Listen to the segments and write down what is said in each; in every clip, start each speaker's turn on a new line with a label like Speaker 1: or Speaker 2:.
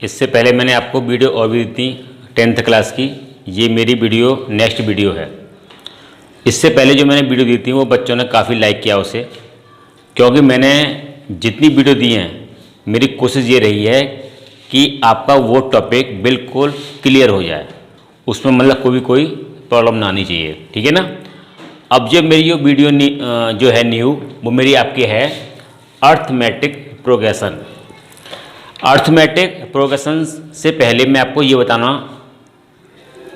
Speaker 1: इससे पहले मैंने आपको वीडियो और भी दी थी 10th क्लास की। ये मेरी वीडियो नेक्स्ट वीडियो है। इससे पहले जो मैंने वीडियो दी थी वो बच्चों ने काफ़ी लाइक किया उसे, क्योंकि मैंने जितनी वीडियो दी हैं मेरी कोशिश ये रही है कि आपका वो टॉपिक बिल्कुल क्लियर हो जाए, उसमें मतलब कोई प्रॉब्लम ना आनी चाहिए। ठीक है ना। अब जो मेरी वीडियो जो है न्यू, वो मेरी आपकी है अर्थमेटिक प्रोग्रेशन। अर्थमेटिक प्रोग्रेशन से पहले मैं आपको ये बताना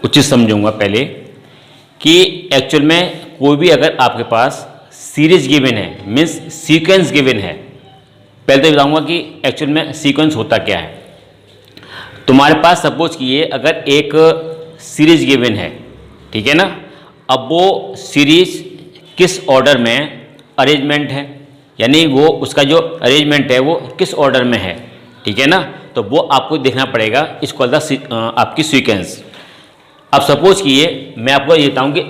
Speaker 1: उचित समझूंगा पहले कि एक्चुअल में कोई भी अगर आपके पास सीरीज गिवन है, मीन्स सीक्वेंस गिवन है, पहले तो बताऊंगा कि एक्चुअल में सीक्वेंस होता क्या है। तुम्हारे पास सपोज कीजिए अगर एक सीरीज गिवन है, ठीक है ना। अब वो सीरीज किस ऑर्डर में अरेंजमेंट है, यानी वो उसका जो अरेंजमेंट है वो किस ऑर्डर में है, ठीक है ना। तो वो आपको देखना पड़ेगा, इसको आपकी सीक्वेंस। अब सपोज कीजिए मैं आपको ये बताऊँ कि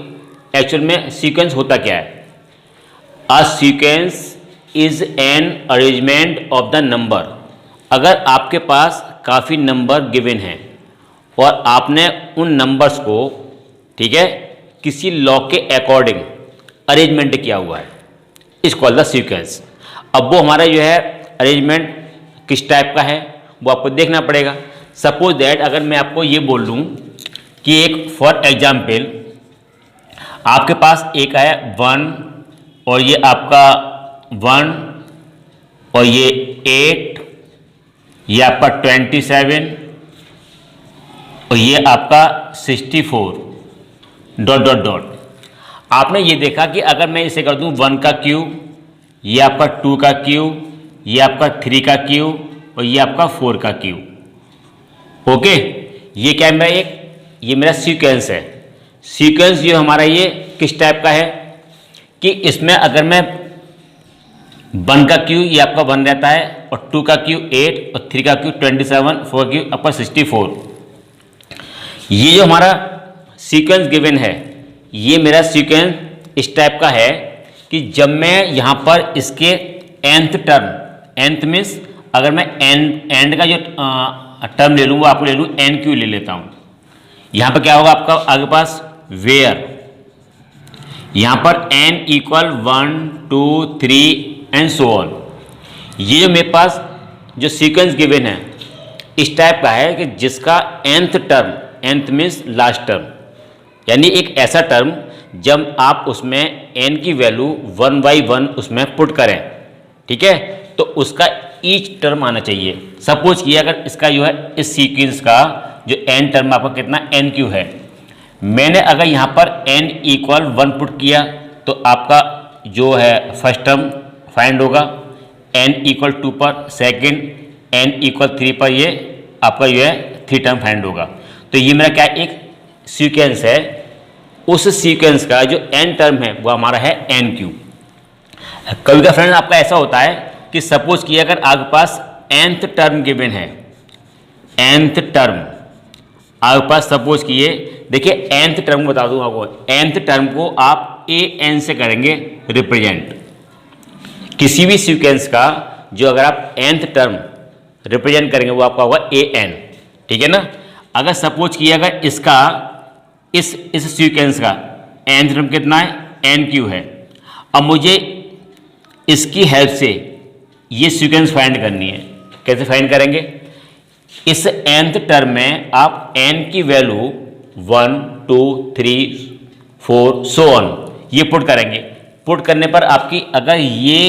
Speaker 1: एक्चुअल में सीक्वेंस होता क्या है। A sequence is an arrangement of the number. अगर आपके पास काफ़ी नंबर गिवन हैं और आपने उन नंबर्स को, ठीक है, किसी लॉ के अकॉर्डिंग अरेंजमेंट किया हुआ है, इस कॉल्ड द सीक्वेंस। अब वो हमारा जो है अरेंजमेंट किस टाइप का है वो आपको देखना पड़ेगा। सपोज दैट अगर मैं आपको ये बोल दूं कि एक फॉर एग्जाम्पल आपके पास एक है 1 और ये आपका 1 और ये 8, ये आपका 27 और ये आपका 64 ... आपने ये देखा कि अगर मैं इसे कर दूं 1 का क्यूब, ये आपका 2 का क्यूब, ये आपका 3 का क्यूब और ये आपका 4 का क्यूब। ओके, ये क्या है, ये मेरा सीक्वेंस है। सीक्वेंस जो हमारा ये किस टाइप का है कि इसमें अगर मैं 1 का क्यूब ये आपका 1 रहता है और 2 का क्यूब 8 और 3 का क्यूब 27, 4 क्यूब आपका 64। ये जो हमारा सीक्वेंस गिवन है, ये मेरा सीक्वेंस इस टाइप का है कि जब मैं यहाँ पर इसके nth टर्म, nth मीन्स अगर मैं एंड का जो टर्म ले लूँ वो आपको ले लूँ NQ ले लेता हूँ। यहाँ पर क्या होगा आपका आगे पास वेयर, यहाँ पर n = 1 2 3 एंड सो ऑन। ये जो मेरे पास जो सीक्वेंस गिवन है इस टाइप का है कि जिसका nth term, nth means last term, यानी एक ऐसा टर्म जब आप उसमें n की वैल्यू 1 by 1 उसमें पुट करें, ठीक है, तो उसका ईच टर्म आना चाहिए। सपोज किया अगर इसका जो है इस सीक्वेंस का जो n टर्म आपका कितना NQ है, मैंने अगर यहाँ पर n = 1 पुट किया तो आपका जो है फर्स्ट टर्म फाइंड होगा, n = 2 पर सेकंड, n = 3 पर ये आपका जो है 3 टर्म फाइंड होगा। तो ये मेरा क्या एक सीक्वेंस है, उस सीक्वेंस का जो n टर्म है वो हमारा है NQ। कभी का फ्रेंड आपका ऐसा होता है कि सपोज किया अगर आपके पास nth टर्म गिवन है, nth टर्म आपके पास सपोज किए, देखिए nth टर्म बता दूं आपको, nth टर्म को आप an से करेंगे रिप्रेजेंट। किसी भी सीक्वेंस का जो अगर आप nth टर्म रिप्रेजेंट करेंगे वो आपका होगा an, ठीक है ना। अगर सपोज किया अगर इसका इस सीक्वेंस का nth टर्म कितना है NQ है, अब मुझे इसकी हेल्प से ये सीक्वेंस फाइंड करनी है। कैसे फाइंड करेंगे, इस nth टर्म में आप n की वैल्यू 1 2 3 4 सो ऑन ये पुट करेंगे। पुट करने पर आपकी अगर ये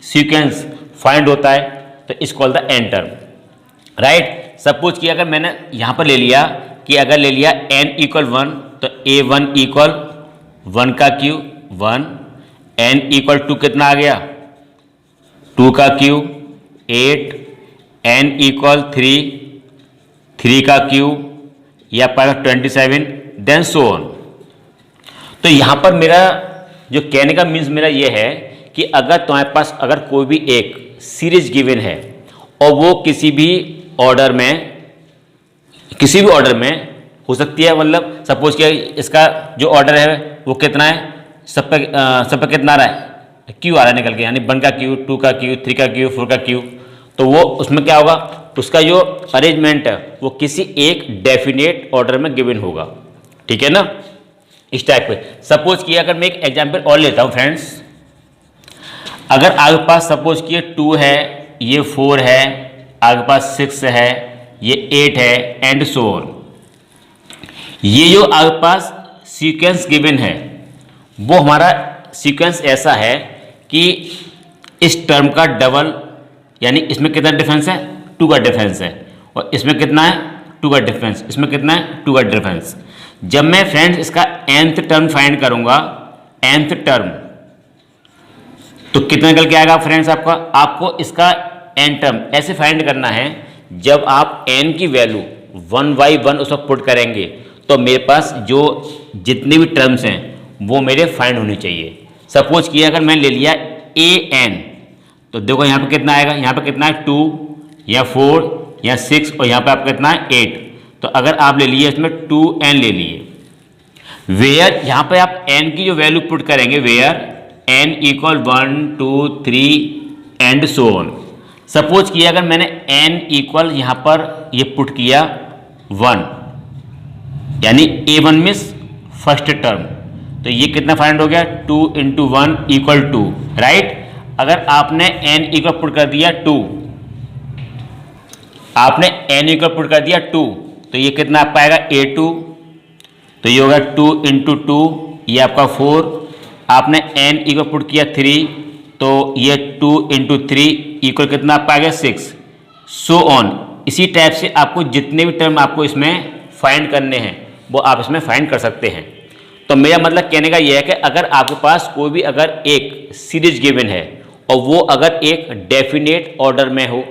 Speaker 1: सीक्वेंस फाइंड होता है तो इस call the n term, right. Suppose कि अगर मैंने यहाँ पर ले लिया कि अगर ले लिया n = 1 तो A1 = 1 का क्यूब 1, n = 2 कितना आ गया 2 का क्यूब 8, n = 3 का क्यूब या पाएगा 27, देन सो ऑन। तो यहाँ पर मेरा जो कहने का मीन्स मेरा ये है कि अगर तुम्हारे पास अगर कोई भी एक सीरीज गिवन है और वो किसी भी ऑर्डर में हो सकती है, मतलब सपोज किया इसका जो ऑर्डर है वो कितना है, सब पे कितना आ रहा है, क्यू आ रहा है निकल के, यानी 1 का क्यू, 2 का क्यू, 3 का क्यू, 4 का क्यू, तो वो उसमें क्या होगा उसका जो अरेंजमेंट है वो किसी एक डेफिनेट ऑर्डर में गिवन होगा, ठीक है ना, इस टाइप पे। सपोज किया अगर मैं एक एग्जांपल और लेता हूं फ्रेंड्स, अगर आपके पास सपोज किए 2 है, ये 4 है, आपके पास 6 है, ये 8 है, एंड सो ऑन। ये जो आपके पास सीक्वेंस गिवन है वो हमारा सीक्वेंस ऐसा है कि इस टर्म का डबल, यानी इसमें कितना डिफरेंस है, 2 का डिफरेंस है, और इसमें कितना है 2 का डिफरेंस, इसमें कितना है 2 का डिफरेंस। जब मैं फ्रेंड्स इसका nth टर्म फाइंड करूंगा, nth टर्म, तो कितना निकल के आएगा फ्रेंड्स आपका, आपको इसका n टर्म ऐसे फाइंड करना है, जब आप n की वैल्यू 1 by 1 उसमें पुट करेंगे तो मेरे पास जो जितने भी टर्म्स हैं वो मेरे फाइंड होने चाहिए। सपोज किया अगर मैं ले लिया an, तो देखो यहाँ पे कितना आएगा, यहाँ पे कितना है 2 या 4 या 6, और यहाँ पे आपका कितना है 8। तो अगर आप ले लिए इसमें 2n ले लिए, वेयर यहाँ पे आप n की जो वैल्यू पुट करेंगे, where n equal 1 2 3 and so on. Suppose किया अगर मैंने n इक्वल यहाँ पर ये पुट किया 1, यानी a1 मीन्स फर्स्ट टर्म, तो ये कितना फाइंड हो गया 2 इंटू 1 इक्वल 2, राइट। अगर आपने n इक्वल पुट कर दिया 2, आपने n इक्वल पुट कर दिया 2, तो ये कितना आप पाएगा a2, तो ये होगा 2 इंटू 2, ये आपका 4। आपने n इक्वल पुट किया 3, तो ये 2 इंटू 3 इक्वल कितना आप पाएगा 6, सो ऑन। इसी टाइप से आपको जितने भी टर्म आपको इसमें फाइंड करने हैं वो आप इसमें फाइंड कर सकते हैं। तो मेरा मतलब कहने का यह है कि अगर आपके पास कोई भी अगर एक सीरीज गिवन है और वो अगर एक डेफिनेट ऑर्डर में हो,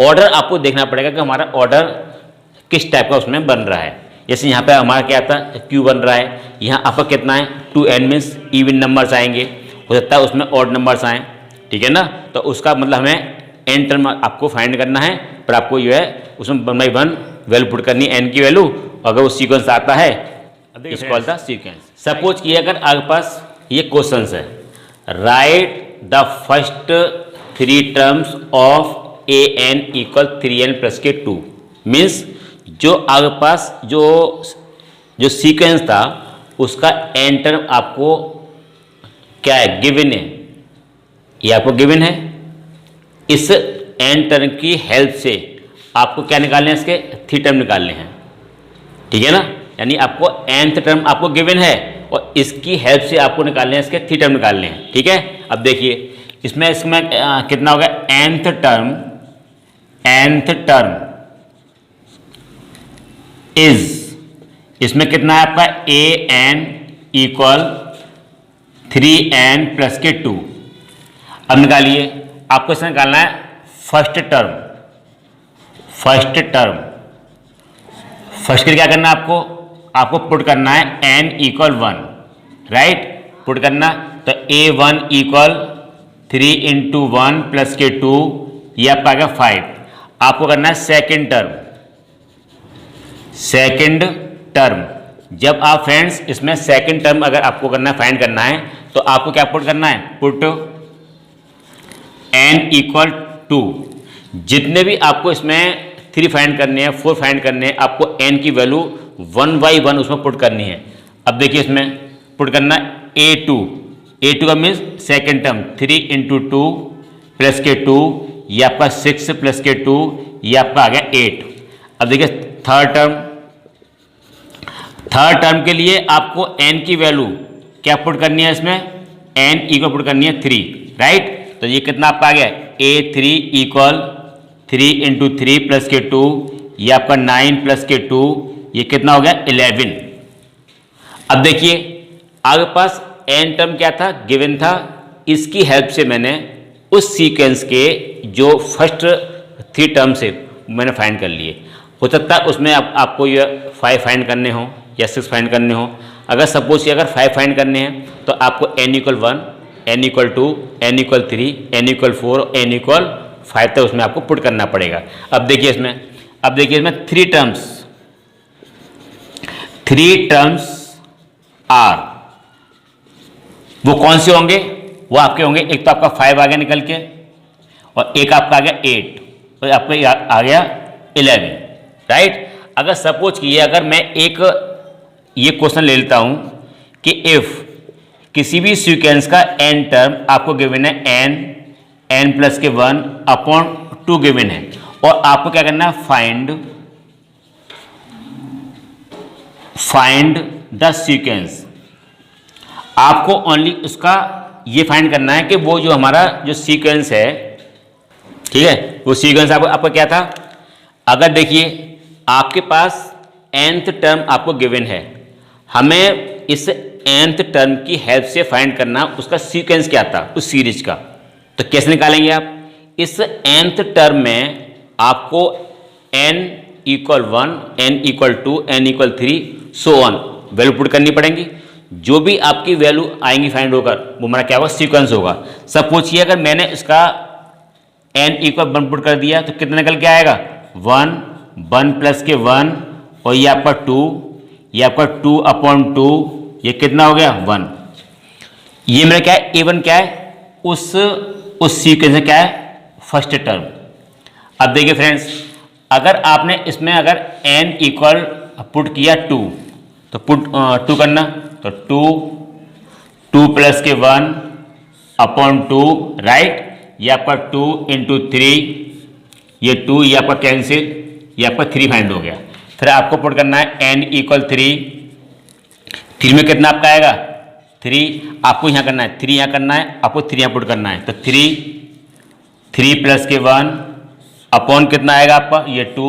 Speaker 1: ऑर्डर आपको देखना पड़ेगा कि हमारा ऑर्डर किस टाइप का उसमें बन रहा है। जैसे यहाँ पे हमारा क्या आता है क्यू बन रहा है, यहाँ आपका कितना है 2n मीन्स इवन नंबर्स आएंगे, हो सकता है उसमें ऑड नंबर्स आएँ, ठीक है ना। तो उसका मतलब हमें n टर्म आपको फाइंड करना है, पर आपको जो है उसमें 1 by 1 वैल्यू पुट करनी है n की वैल्यू। अगर वो सीक्वेंस आता है it's called the sequence. Suppose किया अगर आपके पास ये क्वेश्चन है, right the first 3 terms of an equal 3n plus के 2, मीन्स जो आपके पास जो सीक्वेंस था उसका n टर्म आपको क्या है गिवन है, ये आपको गिवन है। इस n टर्म की हेल्प से आपको क्या निकालने हैं, इसके 3 टर्म निकालने हैं, ठीक है ना। यानी आपको nth टर्म आपको गिवन है और इसकी हेल्प से आपको निकालने हैं, इसके 3 टर्म निकालने हैं, ठीक है। अब देखिए इसमें कितना होगा nth टर्म इज, इसमें कितना है आपका an इक्वल 3n प्लस के 2। अब निकालिए, आपको इसमें निकालना है फर्स्ट टर्म। फर्स्ट के लिए क्या करना है आपको पुट करना है n इक्वल 1, राइट, पुट करना। तो a1 इक्वल 3 इंटू 1 प्लस के 2, ये आपका आ गया 5। आपको करना है सेकंड टर्म। जब आप फ्रेंड्स इसमें सेकंड टर्म अगर आपको करना है फाइंड करना है तो आपको क्या पुट करना है, पुट n इक्वल 2। जितने भी आपको इसमें 3 फाइंड करने हैं, 4 फाइंड करने हैं, आपको n की वैल्यू 1 by 1 उसमें पुट करनी है। अब देखिए इसमें पुट करना a2 का means second term 3 into 2 plus के 2, ये आपका 6 प्लस के 2, ये आपका आ गया 8। अब देखिए थर्ड टर्म के लिए आपको n की वैल्यू क्या पुट करनी है, इसमें n इक्वल पुट करनी है 3, राइट। तो ये कितना आपका आ गया a3 इक्वल 3 इंटू 3 प्लस के 2, ये आपका 9 प्लस के 2, ये कितना हो गया 11। अब देखिए आपके पास n टर्म क्या था, गिवन था। इसकी हेल्प से मैंने उस सीक्वेंस के जो फर्स्ट 3 टर्म से मैंने फाइंड कर लिए। हो सकता है उसमें आपको ये 5 फाइंड करने हो या 6 फाइंड करने हो। अगर सपोज अगर 5 फाइंड करने हैं तो आपको n equal 1, n equal 2, n equal 3, n equal 4, n equal 5 तक उसमें आपको पुट करना पड़ेगा। अब देखिए इसमें 3 टर्म्स आर, वो कौन से होंगे, वो आपके होंगे, एक तो आपका 5 आ गया निकल के और एक आपका आ गया 8, तो आपका आ गया 11, राइट। अगर सपोज कीजिए अगर मैं एक ये क्वेश्चन ले लेता हूं कि इफ किसी भी सीक्वेंस का n टर्म आपको गिवन है n प्लस के 1 अपॉन 2 गिवन है, और आपको क्या करना है, फाइंड द सीक्वेंस। आपको ओनली उसका ये फाइंड करना है कि वो जो हमारा जो सीक्वेंस है, ठीक है, वो सीक्वेंस आपका क्या था। अगर देखिए आपके पास nth टर्म आपको गिवन है, हमें इस nth टर्म की हेल्प से फाइंड करना उसका सीक्वेंस क्या था उस सीरीज का। तो कैसे निकालेंगे आप, इस nth टर्म में आपको n = 1, n = 2, n = 3 so on value put करनी पड़ेंगी। जो भी आपकी वैल्यू आएंगी फाइंड होकर वो हमारा क्या होगा, सीक्वेंस होगा। सपोज किए अगर मैंने इसका n = 1 पुट कर दिया तो कितना निकल के आएगा, 1 प्लस के 1, और ये आपका 2, ये आपका 2/2, ये कितना हो गया 1। ये मेरा क्या है, A1 क्या है, उस सीक्वेंस में क्या है, फर्स्ट टर्म। अब देखिए फ्रेंड्स, अगर आपने इसमें अगर n इक्वल पुट किया 2, तो पुट 2 करना, तो 2 प्लस के 1/2, राइट। ये आपका 2 × 3, ये 2, ये आपका कैंसिल, ये आपका 3 फाइंड हो गया। फिर आपको पुट करना है n = 3 में कितना आपका आएगा 3, आपको यहाँ करना है 3, यहाँ करना है, आपको 3 यहाँ पुट करना है, तो 3 प्लस के 1 अपॉन कितना आएगा आपका, ये 2,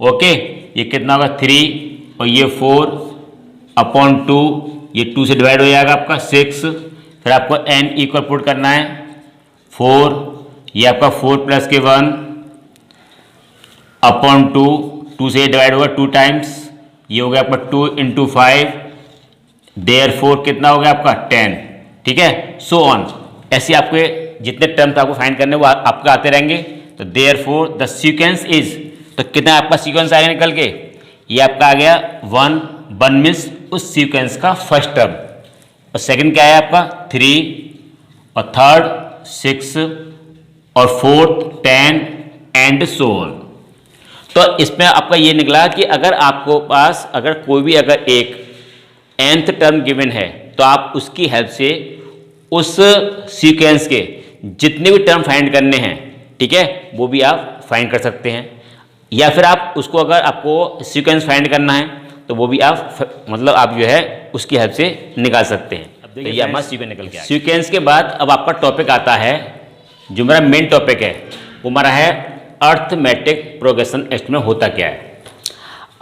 Speaker 1: ओके। ये कितना होगा 3, और ये 4/2, ये 2 से डिवाइड हो जाएगा आपका 6। फिर आपको n = पुट करना है 4, ये आपका 4 प्लस के 1/2, 2 से डिवाइड होगा 2 टाइम्स, ये हो गया आपका 2 × 5, देयरफॉर कितना हो गया आपका 10, ठीक है, सो ऑन। ऐसे आपके जितने टर्म्स आपको फाइंड करने वो आपका आते रहेंगे। तो देयरफॉर द सीक्वेंस इज, तो कितना आपका सीक्वेंस आएगा निकल के, ये आपका आ गया 1 मीन्स उस सीक्वेंस का फर्स्ट टर्म, और सेकंड क्या है आपका 3, और थर्ड 6, और फोर्थ 10 एंड सो ऑन। तो इसमें आपका ये निकला कि अगर आपको पास अगर कोई भी अगर एक nth टर्म गिवन है तो आप उसकी हेल्प से उस सीक्वेंस के जितने भी टर्म फाइंड करने हैं, ठीक है, वो भी आप फाइंड कर सकते हैं। या फिर आप उसको अगर आपको सीक्वेंस फाइंड करना है तो वो भी आप मतलब आप जो है उसकी हेल्प से निकाल सकते हैं। अब देखिए ये हमारा सीक्वेंस निकल गया। सीक्वेंस के बाद अब आपका टॉपिक आता है, जो मेरा मेन टॉपिक है वो हमारा है अर्थमेटिक प्रोग्रेशन एस्टिमेट होता क्या है।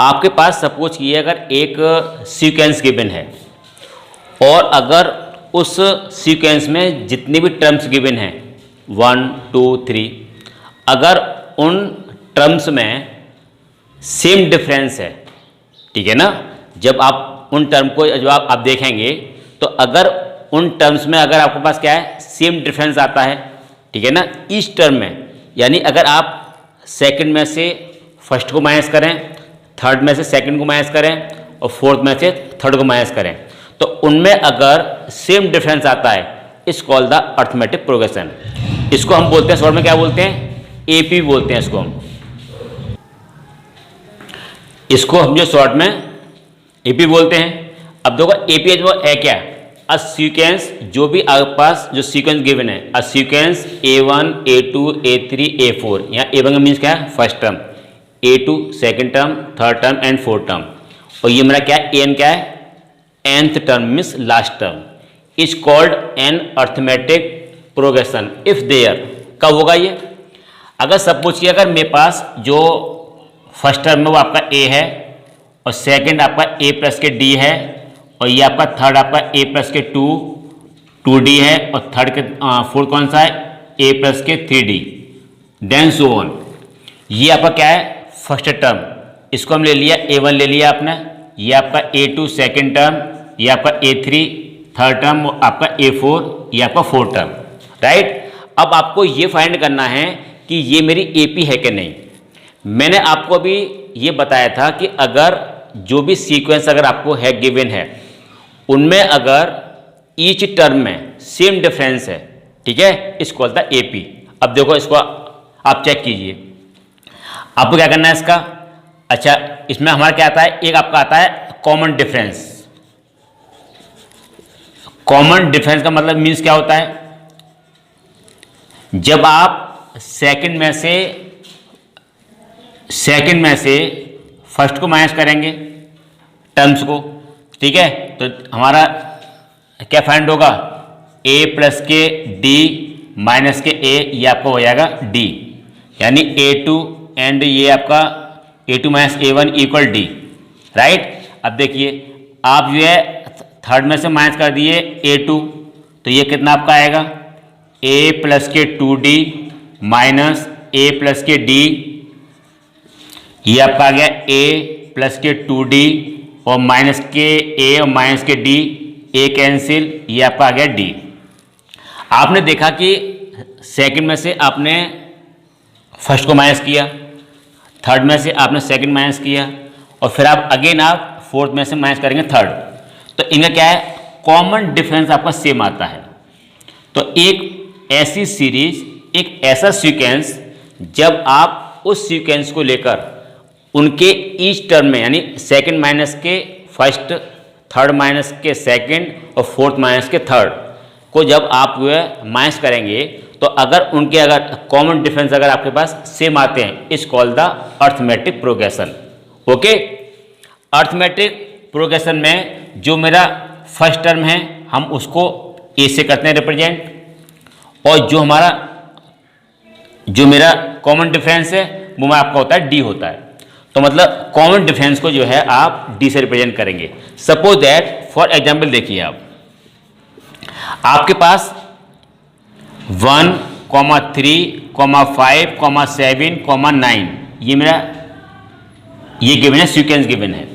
Speaker 1: आपके पास सपोज कीजिए अगर एक सीक्वेंस गिवन है, और अगर उस सीक्वेंस में जितने भी टर्म्स गिवन हैं 1 2 3, अगर उन टर्म्स में सेम डिफरेंस है, ठीक है ना, जब आप उन टर्म को जब आप देखेंगे तो अगर उन टर्म्स में अगर आपके पास क्या है सेम डिफरेंस आता है, ठीक है ना, इस टर्म में, यानी अगर आप सेकंड में से फर्स्ट को माइनस करें, थर्ड में से सेकंड को माइनस करें, और फोर्थ में से थर्ड को माइनस करें, तो उनमें अगर सेम डिफरेंस आता है, इस कॉल द अर्थमेटिक प्रोग्रेशन। इसको हम बोलते हैं शॉर्ट में क्या बोलते हैं, एपी बोलते हैं इसको हम जो शॉर्ट में एपी बोलते हैं। अब देखो एपी जो है क्या, अ सीक्वेंस, जो भी आपके पास जो सीक्वेंस गिवन है, a sequence A1 A2 A3 A4, यहाँ A1 का मीन्स क्या है first term, A2 second term, third term and fourth term, और ये मेरा क्या है AN क्या है nth term means last term, is called an arithmetic progression if there. कब होगा ये, अगर सपोज किया अगर मेरे पास जो फर्स्ट टर्म में वो आपका A है, और सेकंड आपका A प्लस के D है, और ये आपका थर्ड आपका A प्लस के 2D है, और थर्ड के फोर्थ कौन सा है A प्लस के 3D, देन सो ऑन। ये आपका क्या है फर्स्ट टर्म, इसको हम ले लिया A1 ले लिया आपने, ये आपका A2 सेकंड टर्म, ये आपका A3 थर्ड टर्म, आपका A4 ये आपका फोर्थ टर्म, राइट। अब आपको ये फाइंड करना है कि ये मेरी AP है कि नहीं। मैंने आपको अभी ये बताया था कि अगर जो भी सीक्वेंस अगर आपको है गिवन है, उनमें अगर ईच टर्म में सेम डिफरेंस है, ठीक है, इसको बोलता है AP। अब देखो इसको आप चेक कीजिए, आपको क्या करना है इसका, अच्छा इसमें हमारा क्या आता है, एक आपका आता है कॉमन डिफरेंस। कॉमन डिफरेंस का मतलब मीन्स क्या होता है, जब आप सेकंड में से फर्स्ट को माइनस करेंगे टर्म्स को, ठीक है, तो हमारा क्या फाइंड होगा, a प्लस के d माइनस के a, ये आपका हो जाएगा d, यानी a2 एंड ये आपका a2 minus a1 equal d, right. अब देखिए आप जो है थर्ड में से माइनस कर दिए a2, तो ये कितना आपका आएगा, a प्लस के 2d माइनस a प्लस के d, ये आपका आ गया a प्लस के 2d और माइनस के a और माइनस के d, a कैंसिल, ये आपका आ गया d। आपने देखा कि सेकंड में से आपने फर्स्ट को माइनस किया, थर्ड में से आपने सेकंड माइनस किया और फिर आप अगेन आप फोर्थ में से माइनस करेंगे थर्ड, तो इनका क्या है, कॉमन डिफरेंस आपका सेम आता है। तो एक ऐसी सीरीज, एक ऐसा सीक्वेंस जब आप उस सीक्वेंस को लेकर उनके ईच टर्म में, यानी सेकंड माइनस के फर्स्ट, थर्ड माइनस के सेकंड और फोर्थ माइनस के थर्ड को जब आप जो है माइनस करेंगे, तो अगर उनके अगर कॉमन डिफरेंस अगर आपके पास सेम आते हैं, इस call the arithmetic progression. Okay, arithmetic progression में जो मेरा फर्स्ट टर्म है हम उसको ए से करते हैं रिप्रेजेंट, और जो मेरा कॉमन डिफरेंस है वो मैं आपका होता है डी होता है। तो मतलब कॉमन डिफरेंस को जो है आप डी से रिप्रेजेंट करेंगे। सपोज दैट फॉर एग्जांपल देखिए आपके पास 1, 3, 5, 7, 9 ये गिवन है, सीक्वेंस गिवन है।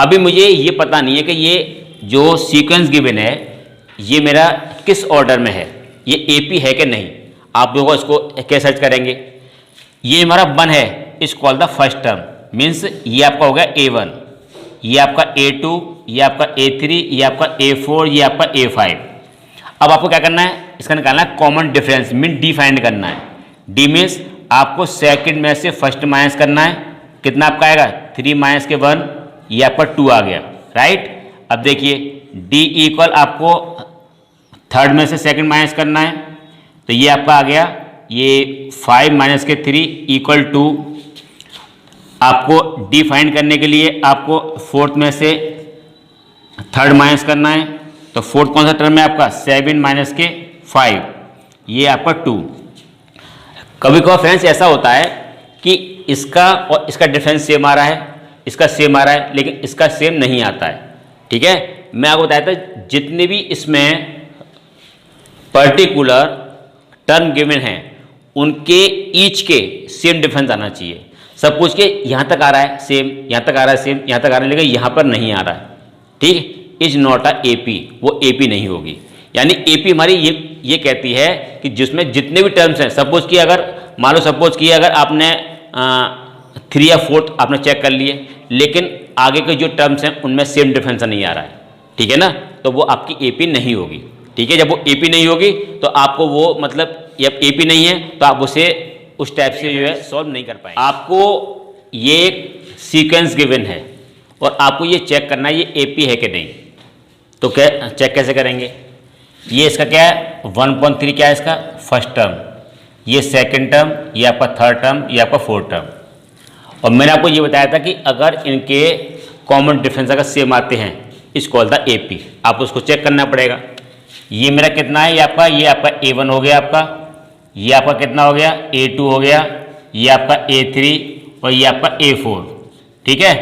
Speaker 1: अभी मुझे ये पता नहीं है कि ये जो सीक्वेंस गिवन है ये मेरा किस ऑर्डर में है, ये एपी है कि नहीं। आप लोगों इसको कैसे सर्च करेंगे, ये हमारा 1 है, इस call the first term, means ये आपका हो गया A1, ये आपका A2, ये आपका A3, ये आपका A4, ये आपका A5। अब आपको क्या करना है, इसका निकालना है common difference, mean D find करना है। डी मीन्स आपको सेकंड में से फर्स्ट माइनस करना है, कितना आपका आएगा 3 माइनस के 1, ये आपका 2 आ गया, राइट। अब देखिए डी इक्वल आपको थर्ड में से सेकंड माइनस करना है, तो ये आपका आ गया, ये 5 माइनस के 3 इक्वल 2। आपको डी फाइंड करने के लिए आपको फोर्थ में से थर्ड माइनस करना है, तो फोर्थ कौन सा टर्म है आपका 7 माइनस के 5, ये आपका 2। कभी कभी फ्रेंड्स ऐसा होता है कि इसका और इसका डिफरेंस सेम आ रहा है, इसका सेम आ रहा है, लेकिन इसका सेम नहीं आता है, ठीक है। मैं आपको बताया था जितने भी इसमें पर्टिकुलर टर्म गिवन हैं उनके ईच के सेम डिफरेंस आना चाहिए। सब कुछ के यहाँ तक आ रहा है सेम, यहाँ तक आ रहा है सेम, यहाँ तक आ रहा है, लेकिन यहाँ पर नहीं आ रहा है, ठीक। इज नॉट अ एपी, वो एपी नहीं होगी। यानी एपी हमारी ये कहती है कि जिसमें जितने भी टर्म्स हैं, सपोज कि अगर मान लो सपोज कि अगर आपने 3 या 4 आपने चेक कर लिए, लेकिन आगे के जो टर्म्स हैं उनमें सेम डिफरेंस नहीं आ रहा है, ठीक है ना, तो वो आपकी एपी नहीं होगी, ठीक है। जब वो एपी नहीं होगी तो आपको वो मतलब जब एपी नहीं है तो आप उसे उस टाइप से जो है सॉल्व नहीं कर पाएंगे। आपको ये एक सीक्वेंस गिवन है और आपको ये चेक करना है ये एपी है कि नहीं, तो क्या चेक कैसे करेंगे। ये इसका क्या है 1.3 क्या है इसका फर्स्ट टर्म, ये सेकंड टर्म, ये आपका थर्ड टर्म, ये आपका फोर्थ टर्म। और मैंने आपको ये बताया था कि अगर इनके कॉमन डिफरेंस अगर सेम आते हैं इस कॉल द एपी, आप उसको चेक करना पड़ेगा। ये मेरा कितना है, ये आपका A1 हो गया, आपका ये आपका कितना हो गया A2 हो गया, ये आपका A3 और ये आपका A4, ठीक है।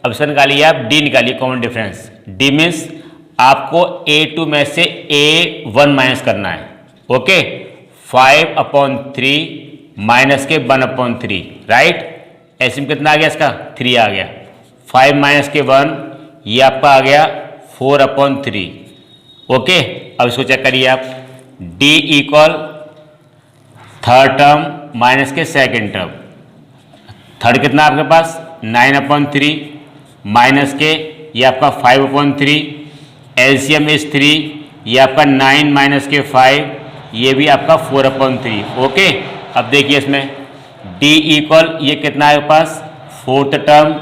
Speaker 1: अब इसका निकालिए आप D निकालिए कॉमन डिफरेंस। D मीन्स आपको A2 में से A1 माइनस करना है, ओके। 5/3 माइनस के 1/3, राइट। ऐसे में कितना आ गया इसका 3 आ गया। 5 माइनस के 1 ये आपका आ गया 4/3, ओके। अब इसको चेक करिए आप, D equal third term minus के सेकेंड टर्म, थर्ड कितना आपके पास 9/3 माइनस के ये आपका 5/3, एलसीएम इज 3, ये आपका 9 माइनस के 5, ये भी आपका 4/3, ओके। अब देखिए इसमें डी इक्वल ये कितना है आपके पास फोर्थ टर्म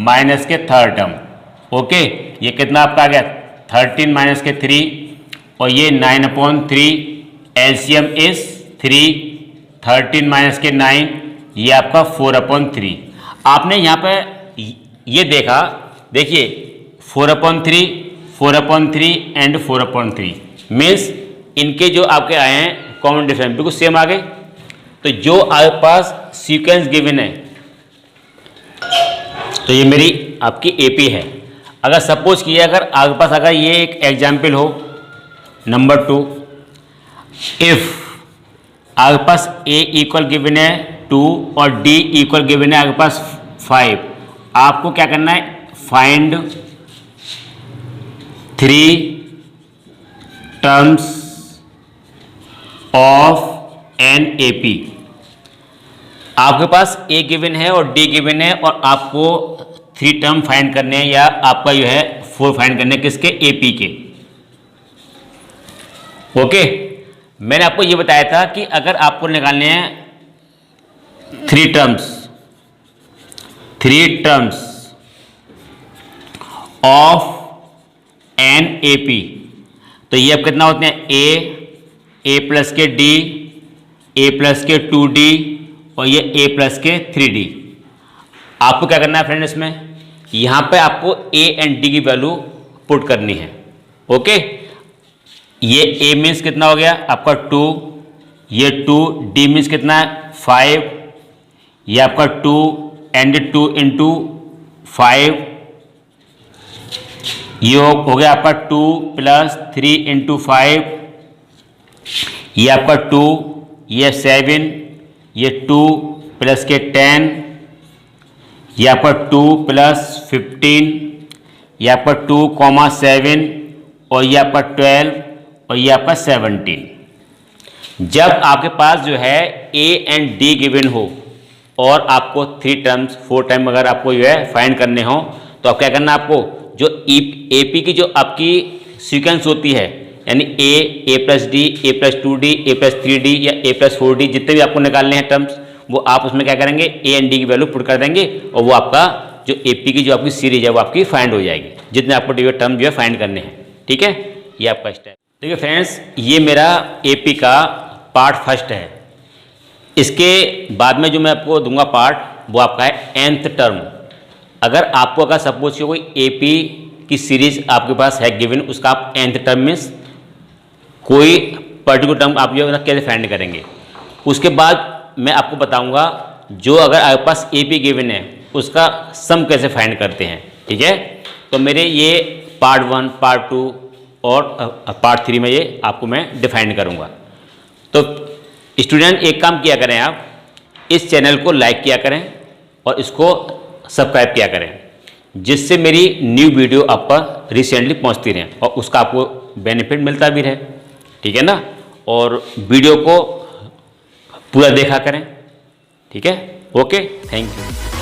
Speaker 1: माइनस के थर्ड टर्म। ओके, ये कितना आपका आ गया 13 माइनस के 3 और ये 9/3, एलसीएम इज 3, 13 माइनस के 9, ये आपका 4/3। आपने यहाँ पे ये देखा, देखिए 4/3, 4/3 एंड 4/3 मीन्स इनके जो आपके आए हैं कॉमन डिफरेंस बिल्कुल सेम आ गए। तो जो आपके पास सीक्वेंस गिवन है तो ये मेरी आपकी एपी है। अगर सपोज किए अगर आपके पास अगर ये एक एग्जाम्पल हो नंबर 2, इफ आपके पास ए इक्वल गिवन है 2 और डी इक्वल गिवन है आपके पास 5, आपको क्या करना है find 3 terms of an AP. आपके पास ए गिवन है और डी गिवन है और आपको 3 टर्म फाइंड करने हैं या आपका जो है 4 फाइंड करने किसके एपी के। ओके, मैंने आपको ये बताया था कि अगर आपको निकालने हैं 3 टर्म्स ऑफ एन एपी, तो ये अब कितना होते हैं ए प्लस के डी, ए प्लस के 2d और ये ए प्लस के 3d। आपको क्या करना है फ्रेंड, इसमें यहाँ पे आपको ए एंड डी की वैल्यू पुट करनी है। ओके, ये ए मीन्स कितना हो गया आपका 2, ये 2, डी मीन्स कितना है 5, ये आपका 2 एंड 2 इंटू 5, ये हो गया आपका 2 प्लस 3 इंटू 5, ये आपका 2, ये 7, ये 2 प्लस के 10, ये आपका 2 प्लस 15, ये आपका 2,7 और ये आपका 12 और ये आपका 17। जब आपके पास जो है ए एंड डी गिवन हो और आपको 3 टर्म्स 4 टाइम अगर आपको जो है फाइंड करने हो तो आप क्या करना, आपको जो एपी की जो आपकी सीक्वेंस होती है यानी ए प्लस डी, ए प्लस 2d, ए प्लस 3d या ए प्लस 4d, जितने भी आपको निकालने हैं टर्म्स वो आप उसमें क्या करेंगे ए एंड डी की वैल्यू पुट कर देंगे और वो आपका जो एपी की जो आपकी सीरीज है वो आपकी फाइंड हो जाएगी, जितने आपको डी टर्म जो है फाइंड करने हैं। ठीक है, ये आपका स्टेप। ठीक है फ्रेंड्स, ये मेरा एपी का पार्ट फर्स्ट है। इसके बाद में जो मैं आपको दूंगा पार्ट वो आपका है nth टर्म। अगर आपको अगर सपोज कोई एपी की सीरीज आपके पास है गिवन, उसका आप nth टर्म मीन्स कोई पर्टिकुलर टर्म आप जो कैसे फाइंड करेंगे, उसके बाद मैं आपको बताऊंगा जो अगर आपके पास एपी गिवन है उसका सम कैसे फाइंड करते हैं। ठीक है, तो मेरे ये पार्ट 1, पार्ट 2 और पार्ट 3 में ये आपको मैं डिफाइन करूंगा। तो स्टूडेंट एक काम किया करें, आप इस चैनल को लाइक किया करें और इसको सब्सक्राइब किया करें, जिससे मेरी न्यू वीडियो आप पर रिसेंटली पहुंचती रहे और उसका आपको बेनिफिट मिलता भी रहे। ठीक है ना, और वीडियो को पूरा देखा करें। ठीक है, ओके, थैंक यू।